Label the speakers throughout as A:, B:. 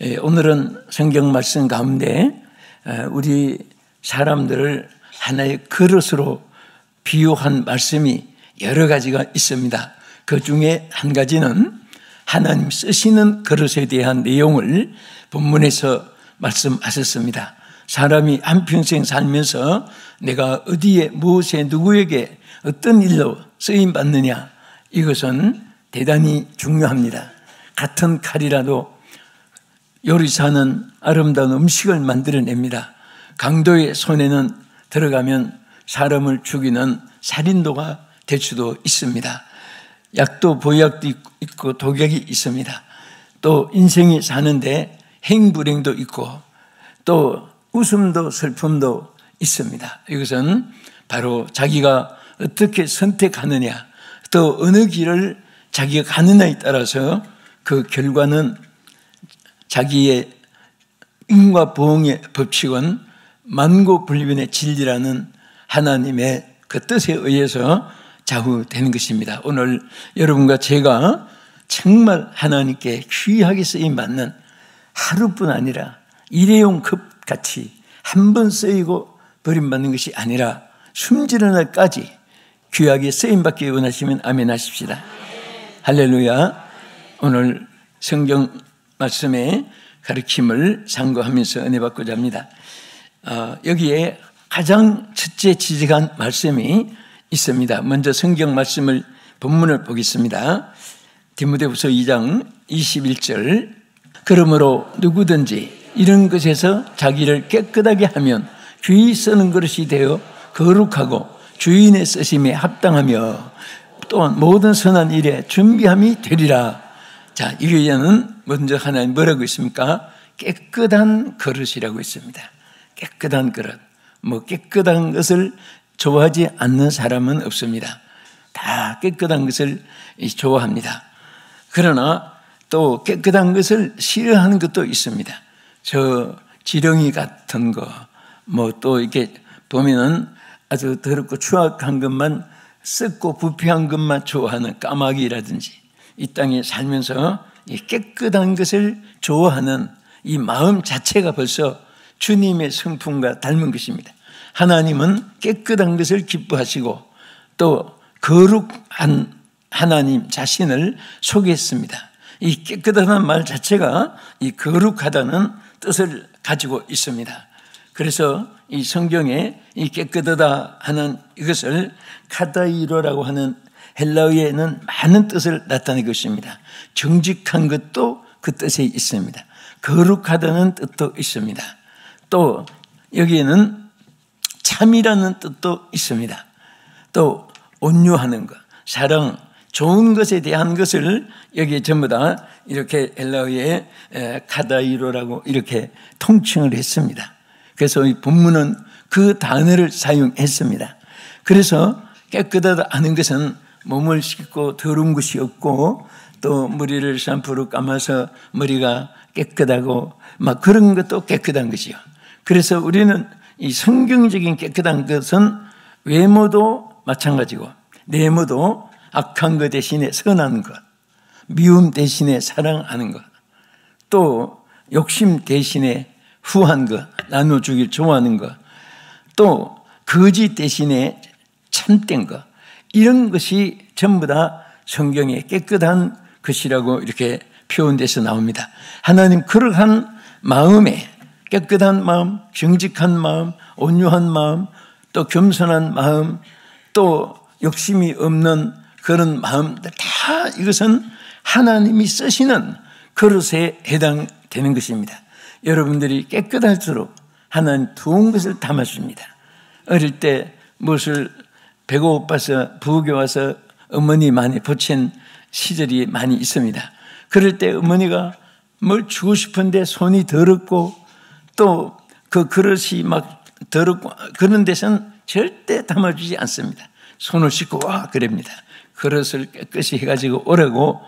A: 오늘은 성경 말씀 가운데 우리 사람들을 하나의 그릇으로 비유한 말씀이 여러 가지가 있습니다. 그 중에 한 가지는 하나님 쓰시는 그릇에 대한 내용을 본문에서 말씀하셨습니다. 사람이 한평생 살면서 내가 어디에 무엇에 누구에게 어떤 일로 쓰임받느냐, 이것은 대단히 중요합니다. 같은 칼이라도 요리사는 아름다운 음식을 만들어냅니다. 강도의 손에는 들어가면 사람을 죽이는 살인도가 될 수도 있습니다. 약도 보약도 있고 독약이 있습니다. 또 인생이 사는데 행불행도 있고 또 웃음도 슬픔도 있습니다. 이것은 바로 자기가 어떻게 선택하느냐, 또 어느 길을 자기가 가느냐에 따라서 그 결과는 자기의 인과 보응의 법칙은 만고불변의 진리라는 하나님의 그 뜻에 의해서 좌우되는 것입니다. 오늘 여러분과 제가 정말 하나님께 귀하게 쓰임받는, 하루뿐 아니라 일회용 컵같이 한 번 쓰이고 버림받는 것이 아니라 숨지는 날까지 귀하게 쓰임받기 원하시면 아멘 하십시다. 할렐루야. 오늘 성경 말씀의 가르침을 상고하면서 은혜 받고자 합니다. 여기에 가장 첫째 지적한 말씀이 있습니다. 먼저 성경 말씀을 본문을 보겠습니다. 디모데후서 2장 21절. 그러므로 누구든지 이런 것에서 자기를 깨끗하게 하면 귀히 쓰는 그릇이 되어 거룩하고 주인의 쓰심에 합당하며 또한 모든 선한 일에 준비함이 되리라. 자, 이게는 먼저 하나님 뭐라고 있습니까? 깨끗한 그릇이라고 있습니다. 깨끗한 그릇. 깨끗한 것을 좋아하지 않는 사람은 없습니다. 다 깨끗한 것을 좋아합니다. 그러나 또 깨끗한 것을 싫어하는 것도 있습니다. 저 지렁이 같은 거, 또 이렇게 보면은 아주 더럽고 추악한 것만, 썩고 부패한 것만 좋아하는 까마귀라든지, 이 땅에 살면서 깨끗한 것을 좋아하는 이 마음 자체가 벌써 주님의 성품과 닮은 것입니다. 하나님은 깨끗한 것을 기뻐하시고 또 거룩한 하나님 자신을 소개했습니다. 이 깨끗하다는 말 자체가 이 거룩하다는 뜻을 가지고 있습니다. 그래서 이 성경에 이 깨끗하다 하는 이것을 카다이로라고 하는 헬라어에는 많은 뜻을 나타내는 것입니다. 정직한 것도 그 뜻에 있습니다. 거룩하다는 뜻도 있습니다. 또 여기에는 참이라는 뜻도 있습니다. 또 온유하는 것, 사랑, 좋은 것에 대한 것을 여기에 전부 다 이렇게 헬라어에 카다이로라고 이렇게 통칭을 했습니다. 그래서 이 본문은 그 단어를 사용했습니다. 그래서 깨끗하다 하는 것은 몸을 씻고 더러운 것이 없고 또 머리를 샴푸로 감아서 머리가 깨끗하고 그런 것도 깨끗한 것이요. 그래서 우리는 이 성경적인 깨끗한 것은 외모도 마찬가지고 내모도 악한 것 대신에 선한 것, 미움 대신에 사랑하는 것, 또 욕심 대신에 후한 것, 나눠주길 좋아하는 것, 또 거짓 대신에 참된 것, 이런 것이 전부 다 성경에 깨끗한 것이라고 이렇게 표현돼서 나옵니다. 하나님 그러한 마음에 깨끗한 마음, 정직한 마음, 온유한 마음, 또 겸손한 마음, 또 욕심이 없는 그런 마음들, 다 이것은 하나님이 쓰시는 그릇에 해당되는 것입니다. 여러분들이 깨끗할수록 하나님 좋은 것을 담아줍니다. 어릴 때 무엇을 배가 고파서 부엌에 와서 어머니 많이 보챈 시절이 많이 있습니다. 그럴 때 어머니가 뭘 주고 싶은데 손이 더럽고 또 그 그릇이 막 더럽고 그런 데서는 절대 담아주지 않습니다. 손을 씻고 와 그럽니다. 그릇을 깨끗이 해가지고 오라고,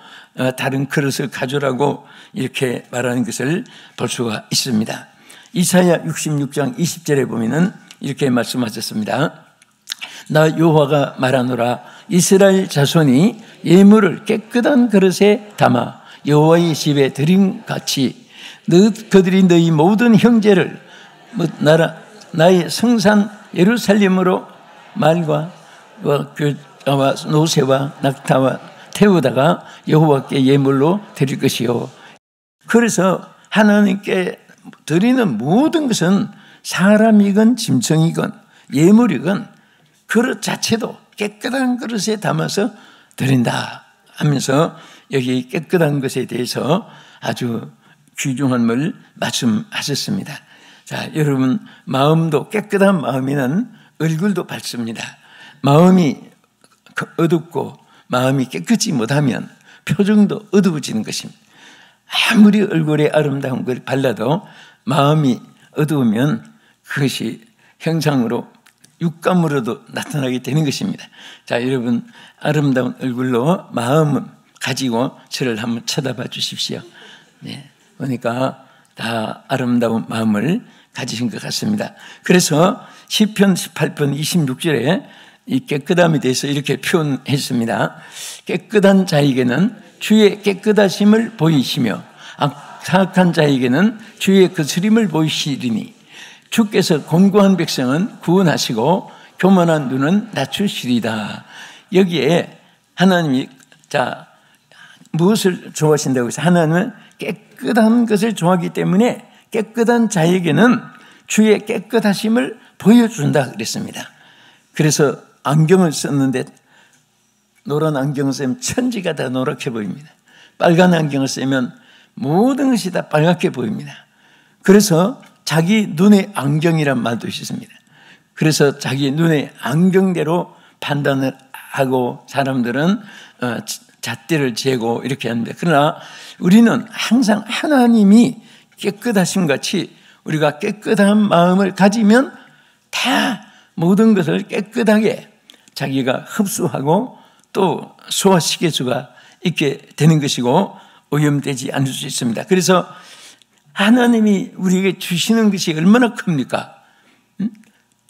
A: 다른 그릇을 가져라고 이렇게 말하는 것을 볼 수가 있습니다. 이사야 66장 20절에 보면은 이렇게 말씀하셨습니다. 나 여호와가 말하노라. 이스라엘 자손이 예물을 깨끗한 그릇에 담아 여호와의 집에 드림같이 그들이 너희 모든 형제를 나의 성산 예루살렘으로 말과 교자와 노새와 낙타와 태우다가 여호와께 예물로 드릴 것이요. 그래서 하나님께 드리는 모든 것은 사람이건 짐승이건 예물이건 그릇 자체도 깨끗한 그릇에 담아서 드린다 하면서 여기 깨끗한 것에 대해서 아주 귀중한 걸 말씀하셨습니다. 자, 여러분, 마음도 깨끗한 마음에는 얼굴도 밝습니다. 마음이 어둡고 마음이 깨끗지 못하면 표정도 어두워지는 것입니다. 아무리 얼굴에 아름다운 걸 발라도 마음이 어두우면 그것이 형상으로 육감으로도 나타나게 되는 것입니다. 자, 여러분, 아름다운 얼굴로 마음을 가지고 저를 한번 쳐다봐 주십시오. 네, 그러니까 다 아름다운 마음을 가지신 것 같습니다. 그래서 시편 18편 26절에 이 깨끗함에 대해서 이렇게 표현했습니다. 깨끗한 자에게는 주의 깨끗하심을 보이시며 사악한 자에게는 주의 거스림을 보이시리니 주께서 곤고한 백성은 구원하시고 교만한 눈은 낮추시리다. 여기에 하나님이 무엇을 좋아하신다고 해서 하나님은 깨끗한 것을 좋아하기 때문에 깨끗한 자에게는 주의 깨끗하심을 보여준다 그랬습니다. 그래서 안경을 썼는데 노란 안경을 쓰면 천지가 다 노랗게 보입니다. 빨간 안경을 쓰면 모든 것이 다 빨갛게 보입니다. 그래서 자기 눈의 안경이란 말도 있습니다. 그래서 자기 눈의 안경대로 판단을 하고 사람들은 잣대를 재고 이렇게 하는데, 그러나 우리는 항상 하나님이 깨끗하심 같이 우리가 깨끗한 마음을 가지면 다 모든 것을 깨끗하게 자기가 흡수하고 또 소화시킬 수가 있게 되는 것이고 오염되지 않을 수 있습니다. 그래서 하나님이 우리에게 주시는 것이 얼마나 큽니까?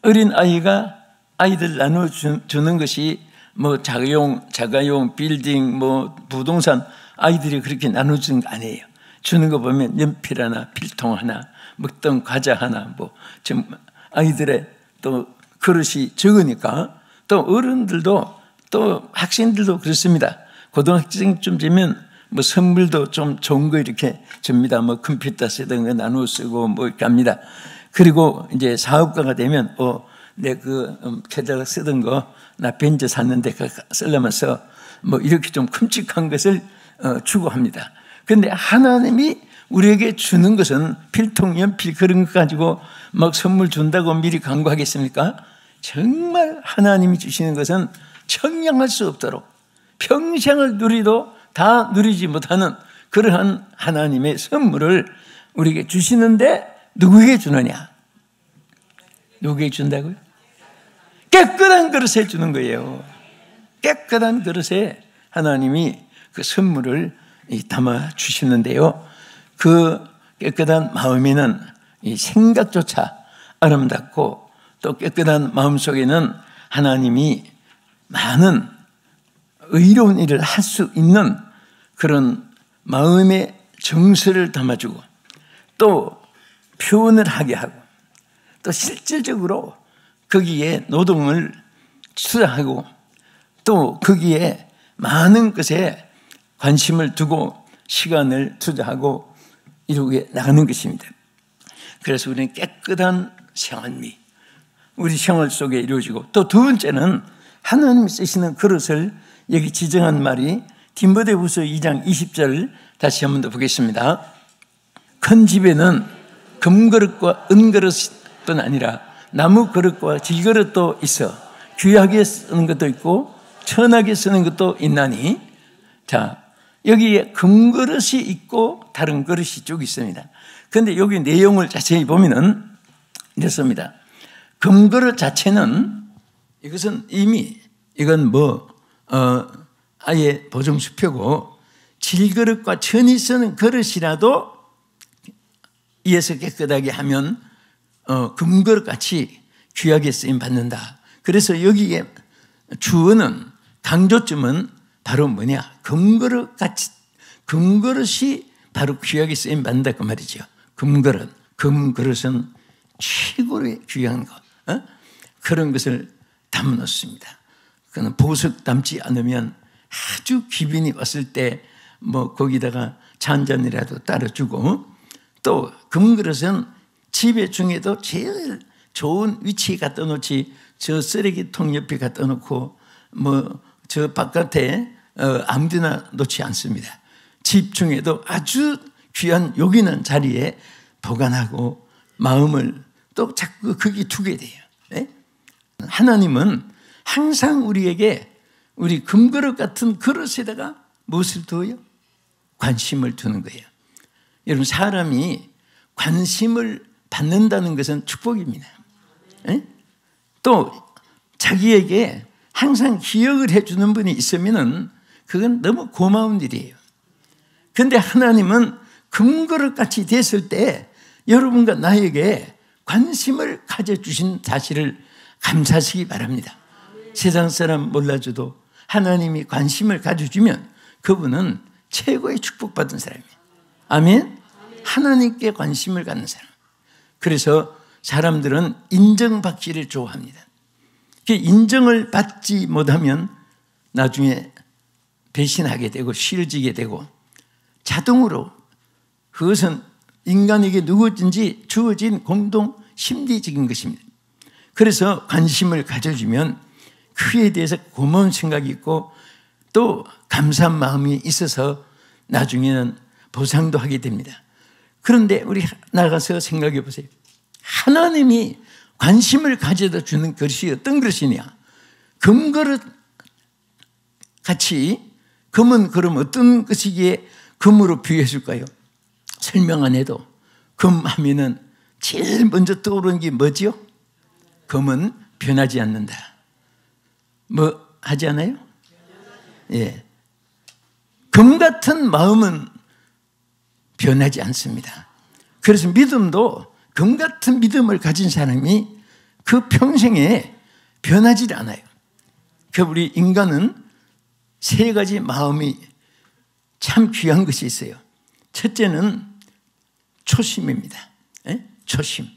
A: 어린 아이가 아이들 나눠주는 것이 뭐 자가용, 빌딩, 뭐 부동산 아이들이 그렇게 나눠주는 거 아니에요. 주는 거 보면 연필 하나, 필통 하나, 먹던 과자 하나, 뭐 좀 아이들의 또 그릇이 적으니까 또 어른들도 또 학생들도 그렇습니다. 고등학생쯤 되면 뭐 선물도 좀 좋은 거 이렇게 줍니다. 뭐 컴퓨터 쓰던 거 나누어 쓰고 뭐 이렇게 합니다. 그리고 이제 사업가가 되면 내 캐딜락 쓰던 거 나 벤츠 샀는데 그거 쓰려면서 뭐 이렇게 좀 큼직한 것을 주고 합니다. 그런데 하나님이 우리에게 주는 것은 필통, 연필 그런 거 가지고 막 선물 준다고 미리 광고하겠습니까? 정말 하나님이 주시는 것은 청량할 수 없도록 평생을 누리도 다 누리지 못하는 그러한 하나님의 선물을 우리에게 주시는데 누구에게 주느냐? 누구에게 준다고요? 깨끗한 그릇에 주는 거예요. 깨끗한 그릇에 하나님이 그 선물을 담아 주시는데요. 그 깨끗한 마음에는 이 생각조차 아름답고 또 깨끗한 마음 속에는 하나님이 많은 의로운 일을 할 수 있는 그런 마음의 정서를 담아주고 또 표현을 하게 하고 또 실질적으로 거기에 노동을 투자하고 또 거기에 많은 것에 관심을 두고 시간을 투자하고 이루게 나가는 것입니다. 그래서 우리는 깨끗한 생활미, 우리 생활 속에 이루어지고 또 두 번째는 하나님이 쓰시는 그릇을 여기 지정한 말이 디모데후서 2장 20절 다시 한 번 더 보겠습니다. 큰 집에는 금그릇과 은그릇뿐 아니라 나무 그릇과 질그릇도 있어 귀하게 쓰는 것도 있고 천하게 쓰는 것도 있나니, 자, 여기에 금그릇이 있고 다른 그릇이 쭉 있습니다. 그런데 여기 내용을 자세히 보면은 이렇습니다. 금그릇 자체는 이것은 이미 이건 아예 보정수표고 질그릇과 천이 쓰는 그릇이라도 이에서 깨끗하게 하면 금그릇 같이 귀하게 쓰임 받는다. 그래서 여기에 강조점은 바로 뭐냐? 금그릇이 바로 귀하게 쓰임 받는다 그 말이죠. 금그릇은 최고의 귀한 것, 그런 것을 담아놓습니다. 그는 보석 담지 않으면 아주 귀빈이 왔을 때 뭐 거기다가 차 한 잔이라도 따라주고, 또 금그릇은 집에 중에도 제일 좋은 위치에 갖다 놓지, 저 쓰레기통 옆에 갖다 놓고 뭐 저 바깥에 아무데나 놓지 않습니다. 집 중에도 아주 귀한 요긴한 자리에 보관하고 마음을 또 자꾸 거기 두게 돼요. 네? 하나님은 항상 우리에게 우리 금그릇 같은 그릇에다가 무엇을 두어요? 관심을 두는 거예요. 여러분, 사람이 관심을 받는다는 것은 축복입니다. 네? 또 자기에게 항상 기억을 해주는 분이 있으면 그건 너무 고마운 일이에요. 그런데 하나님은 금그릇같이 됐을 때 여러분과 나에게 관심을 가져주신 사실을 감사하시기 바랍니다. 세상 사람 몰라줘도 하나님이 관심을 가져주면 그분은 최고의 축복받은 사람이에요. 아멘? 하나님께 관심을 갖는 사람. 그래서 사람들은 인정받기를 좋아합니다. 인정을 받지 못하면 나중에 배신하게 되고 싫어지게 되고, 자동으로 그것은 인간에게 누구든지 주어진 공동 심리적인 것입니다. 그래서 관심을 가져주면 그에 대해서 고마운 생각이 있고 또 감사한 마음이 있어서 나중에는 보상도 하게 됩니다. 그런데 우리 나가서 생각해 보세요. 하나님이 관심을 가져다 주는 그릇이 어떤 그릇이냐? 금그릇 같이, 금은 그럼 어떤 것이기에 금으로 비유해 줄까요? 설명 안 해도 금 하면은 제일 먼저 떠오르는 게 뭐지요? 금은 변하지 않는다. 뭐 하지 않아요? 예. 금 같은 마음은 변하지 않습니다. 그래서 믿음도 금 같은 믿음을 가진 사람이 그 평생에 변하지 않아요. 그 우리 인간은 세 가지 마음이 참 귀한 것이 있어요. 첫째는 초심입니다. 예? 초심.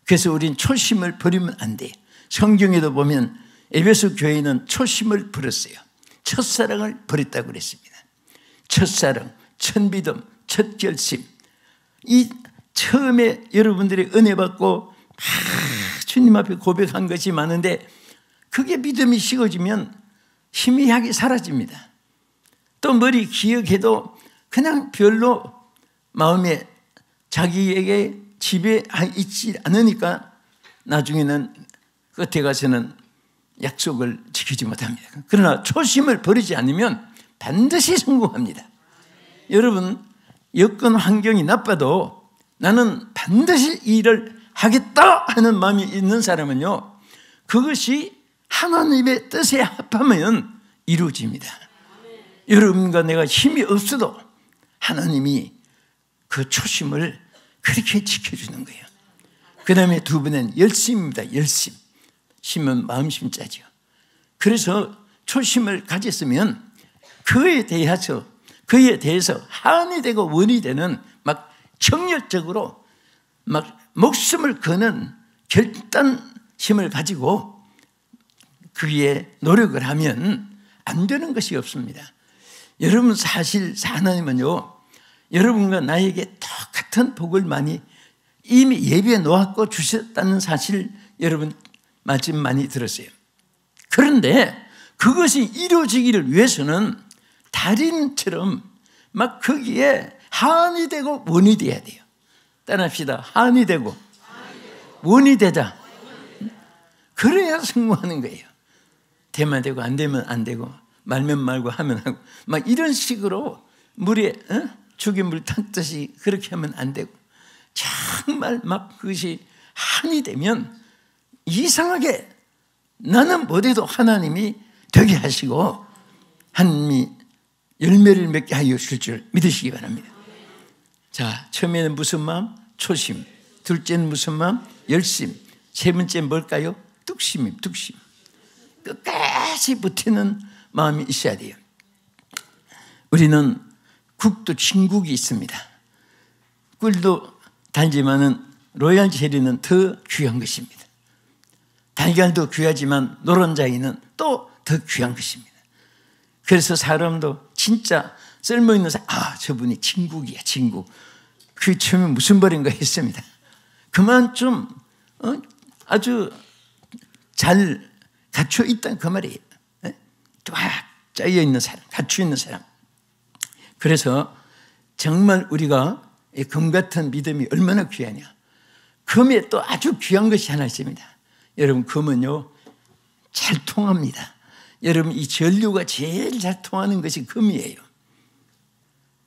A: 그래서 우린 초심을 버리면 안 돼요. 성경에도 보면 에베소 교회는 초심을 버렸어요. 첫사랑을 버렸다고 그랬습니다. 첫사랑, 첫믿음, 첫 결심. 이 처음에 여러분들이 은혜 받고 주님 앞에 고백한 것이 많은데 그게 믿음이 식어지면 희미하게 사라집니다. 또 머리 기억해도 그냥 별로 마음에 자기에게 지배있지 않으니까 나중에는 끝에 가서는 약속을 지키지 못합니다. 그러나 초심을 버리지 않으면 반드시 성공합니다. 여러분, 여건 환경이 나빠도 나는 반드시 이 일을 하겠다 하는 마음이 있는 사람은요, 그것이 하나님의 뜻에 합하면 이루어집니다. 여러분과 내가 힘이 없어도 하나님이 그 초심을 그렇게 지켜주는 거예요. 그 다음에 두 번은 열심입니다. 열심. 심은 마음심자죠. 그래서 초심을 가졌으면 그에 대해서 한이 되고 원이 되는 막 정열적으로 막 목숨을 거는 결단심을 가지고 그에 노력을 하면 안 되는 것이 없습니다. 여러분, 사실 하나님은요, 여러분과 나에게 똑같은 복을 많이 이미 예비해 놓았고 주셨다는 사실 여러분 말씀 많이 들었어요. 그런데 그것이 이루어지기를 위해서는 달인처럼 막 거기에 한이 되고 원이 돼야 돼요. 따라합시다. 한이 되고 원이 되자. 그래야 성공하는 거예요. 되면 되고 안 되면 안 되고 말면 말고 하면 하고 막 이런 식으로 물에 죽인 물 탔듯이 그렇게 하면 안 되고, 정말 막 그것이 한이 되면 이상하게 나는 못해도 하나님이 되게 하시고 하나님이 열매를 맺게 하여 주실 줄 믿으시기 바랍니다. 자, 처음에는 무슨 마음? 초심. 둘째는 무슨 마음? 열심. 세 번째는 뭘까요? 뚝심입니다. 뚝심. 끝까지 버티는 마음이 있어야 돼요. 우리는 국도 진국이 있습니다. 꿀도 달지만은 로얄 젤리는 더 귀한 것입니다. 달걀도 귀하지만 노른자이는 또 더 귀한 것입니다. 그래서 사람도 진짜 쓸모있는 사람, 저분이 진국이야, 진국. 그 처음에 무슨 벌인가 했습니다. 그만 좀 아주 잘 갖춰 있다는 그 말이에요. 꽉 짜여 있는 사람, 갖추어 있는 사람. 그래서 정말 우리가 금 같은 믿음이 얼마나 귀하냐. 금에 또 아주 귀한 것이 하나 있습니다. 여러분, 금은요 잘 통합니다. 여러분, 이 전류가 제일 잘 통하는 것이 금이에요.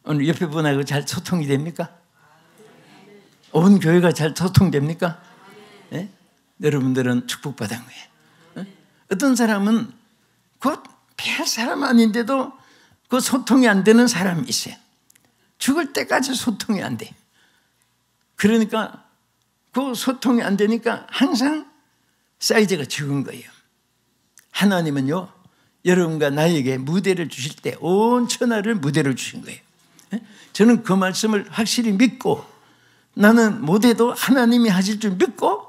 A: 오늘 옆에 분하고 잘 소통이 됩니까? 온 교회가 잘 소통됩니까? 네? 여러분들은 축복받은 거예요. 어떤 사람은 곧 별 사람 아닌데도 그 소통이 안 되는 사람이 있어요. 죽을 때까지 소통이 안 돼. 그러니까 그 소통이 안 되니까 항상 사이즈가 적은 거예요. 하나님은요, 여러분과 나에게 무대를 주실 때 온 천하를 무대로 주신 거예요. 저는 그 말씀을 확실히 믿고, 나는 못해도 하나님이 하실 줄 믿고,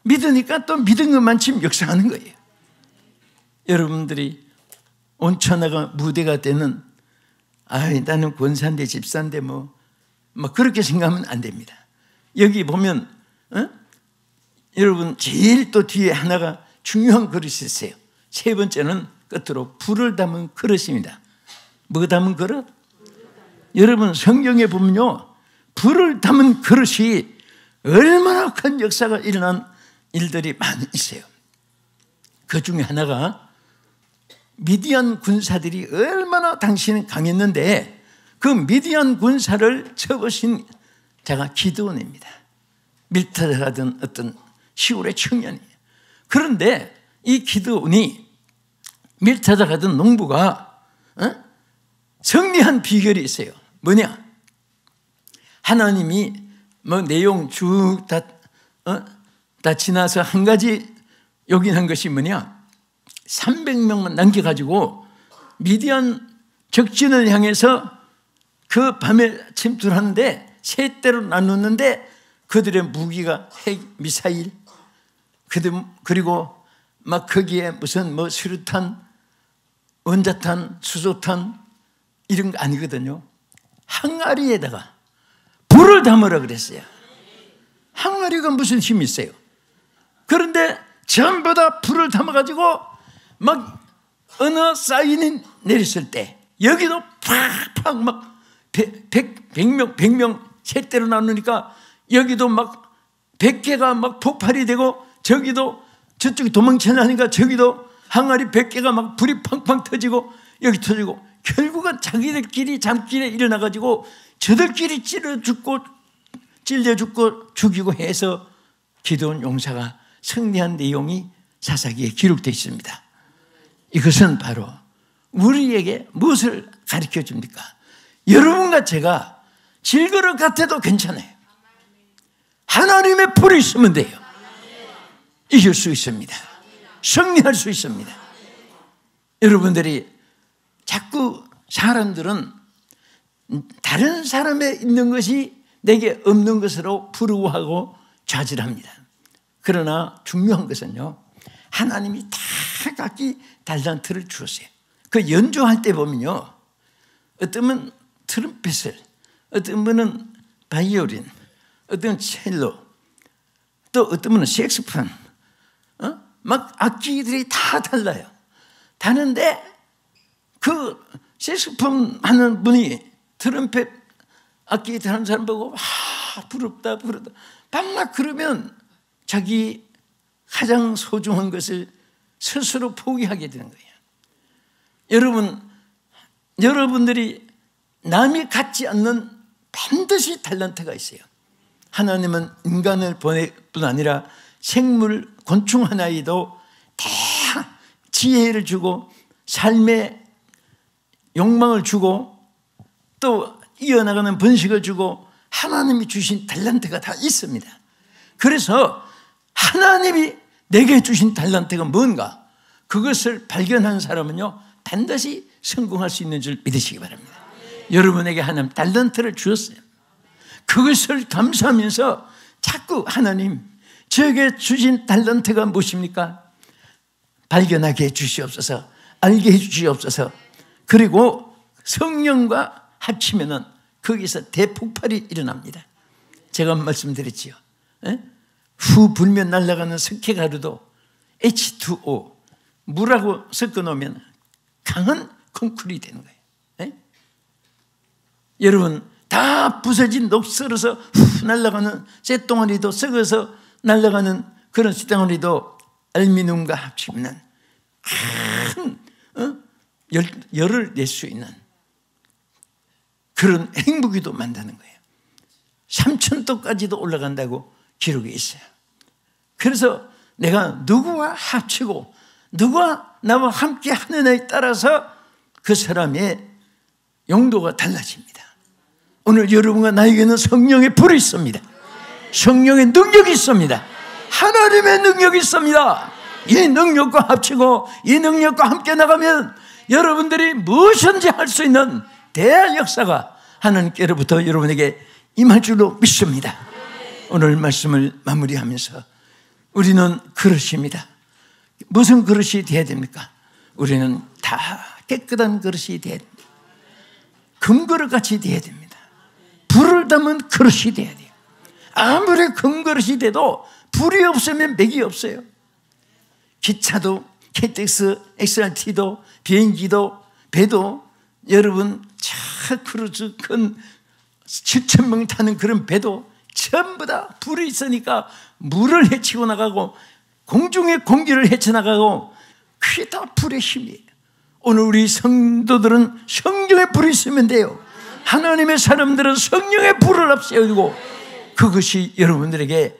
A: 믿으니까 또 믿은 것만큼 역사하는 거예요. 여러분들이 온 천하가 무대가 되는, 나는 권사인데 집사인데 뭐 그렇게 생각하면 안 됩니다. 여기 보면 여러분 제일 또 뒤에 하나가 중요한 그릇이 있어요. 세 번째는 끝으로 불을 담은 그릇입니다. 뭐 담은 그릇? 여러분 성경에 보면요, 불을 담은 그릇이 얼마나 큰 역사가 일어난 일들이 많이 있어요. 그 중에 하나가 미디안 군사들이 얼마나 당시는 강했는데 그 미디안 군사를 쳐보신 자가 기드온입니다. 밀타하던 어떤 시골의 청년이에요. 그런데 이 기드온이 밀타자 가던 농부가 승리한 비결이 있어요. 뭐냐? 하나님이 뭐 내용 쭉 다 지나서 한 가지 요긴한 것이 뭐냐? 300명만 남겨가지고 미디안 적진을 향해서 그 밤에 침투하는데 세 대로 나눴는데 그들의 무기가 핵 미사일, 그리고 막 거기에 무슨 뭐 수류탄, 원자탄, 수소탄 이런 거 아니거든요. 항아리에다가 불을 담으라 그랬어요. 항아리가 무슨 힘이 있어요? 그런데 전부 다 불을 담아가지고 막 어느 사인이 내렸을 때 여기도 팍팍 막 100명 셋대로 나누니까 여기도 막 100개가 막 폭발이 되고 저기도 저쪽이 도망치려니까 저기도 항아리 100개가 막 불이 팡팡 터지고 여기 터지고 결국은 자기들끼리 잠길에 일어나가지고 저들끼리 찔러 죽고 죽이고 해서 기드온 용사가 승리한 내용이 사사기에 기록되어 있습니다. 이것은 바로 우리에게 무엇을 가르쳐 줍니까? 여러분과 제가 질그릇 같아도 괜찮아요. 하나님의 불이 있으면 돼요. 이길 수 있습니다. 승리할 수 있습니다. 여러분들이 자꾸 사람들은 다른 사람에 있는 것이 내게 없는 것으로 부러워하고 좌절합니다. 그러나 중요한 것은요, 하나님이 다 각기 달란트를 주었어요. 그 연주할 때 보면요, 어떤 분은 트럼펫을, 어떤 분은 바이올린, 어떤 분은 첼로, 또 어떤 분은 색소폰, 막 악기들이 다 달라요. 다른데 그 색소폰 하는 분이 트럼펫 악기 하는 사람 보고 부럽다 밤낮 그러면 자기 가장 소중한 것을 스스로 포기하게 되는 거예요. 여러분들이 남이 갖지 않는 반드시 달란트가 있어요. 하나님은 인간을 보낼 뿐 아니라 생물, 곤충 하나에도 다 지혜를 주고 삶의 욕망을 주고 또 이어나가는 번식을 주고 하나님이 주신 달란트가 다 있습니다. 그래서 하나님이 내게 주신 달란트가 뭔가, 그것을 발견한 사람은요 반드시 성공할 수 있는 줄 믿으시기 바랍니다. 여러분에게 하나님 달란트를 주었어요. 그것을 감사하면서 자꾸 하나님 저에게 주신 달란트가 무엇입니까? 발견하게 해주시옵소서, 알게 해주시옵소서. 그리고 성령과 합치면은 거기서 대폭발이 일어납니다. 제가 말씀드렸지요. 후 불면 날아가는 석회가루도 H2O 물하고 섞어 놓으면 강한 콩쿨이 되는 거예요. 여러분 다 부서진 녹슬어서 후 날아가는 쇳덩어리도 썩어서 날아가는 그런 쇳덩어리도 알미늄과 합치면 큰 열을 낼 수 있는 그런 행복이도 만드는 거예요. 3000도까지도 올라간다고 기록이 있어요. 그래서 내가 누구와 합치고 누가 나와 함께 하느냐에 따라서 그 사람의 용도가 달라집니다. 오늘 여러분과 나에게는 성령의 불이 있습니다. 성령의 능력이 있습니다. 하나님의 능력이 있습니다. 이 능력과 합치고 이 능력과 함께 나가면 여러분들이 무엇인지 할 수 있는 대역사가 하나님께로부터 여러분에게 임할 줄로 믿습니다. 오늘 말씀을 마무리하면서 우리는 그릇입니다. 무슨 그릇이 되어야 됩니까? 우리는 다 깨끗한 그릇이 되어야 됩니다. 금그릇같이 되어야 됩니다. 불을 담은 그릇이 되어야 돼요. 아무리 금그릇이 돼도 불이 없으면 맥이 없어요. 기차도 KTX, XRT도 비행기도 배도 여러분 차 크루즈 큰 7,000명 타는 그런 배도 전부 다 불이 있으니까 물을 헤치고 나가고 공중의 공기를 헤쳐나가고 그게 다 불의 힘이에요. 오늘 우리 성도들은 성령의 불이 있으면 돼요. 하나님의 사람들은 성령의 불을 앞세우고 그것이 여러분들에게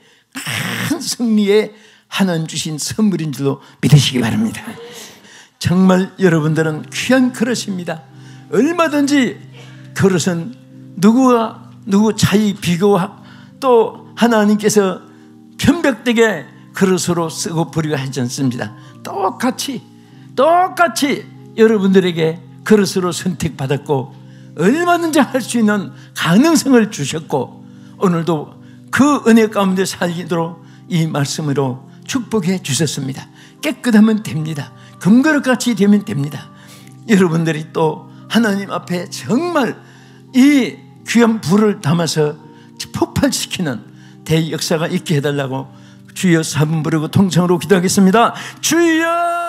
A: 큰 승리의 하나님 주신 선물인 줄로 믿으시기 바랍니다. 정말 여러분들은 귀한 그릇입니다. 얼마든지 그릇은 누구 차이 비교와 또 하나님께서 편백되게 그릇으로 쓰고 버리고 하지 않습니다. 똑같이 여러분들에게 그릇으로 선택받았고 얼마든지 할 수 있는 가능성을 주셨고 오늘도 그 은혜 가운데 살리도록 이 말씀으로 축복해 주셨습니다. 깨끗하면 됩니다. 금그릇같이 되면 됩니다. 여러분들이 또 하나님 앞에 정말 이 귀한 불을 담아서 폭발시키는 대역사가 있게 해달라고 주여 4분 부르고 통성으로 기도하겠습니다. 주여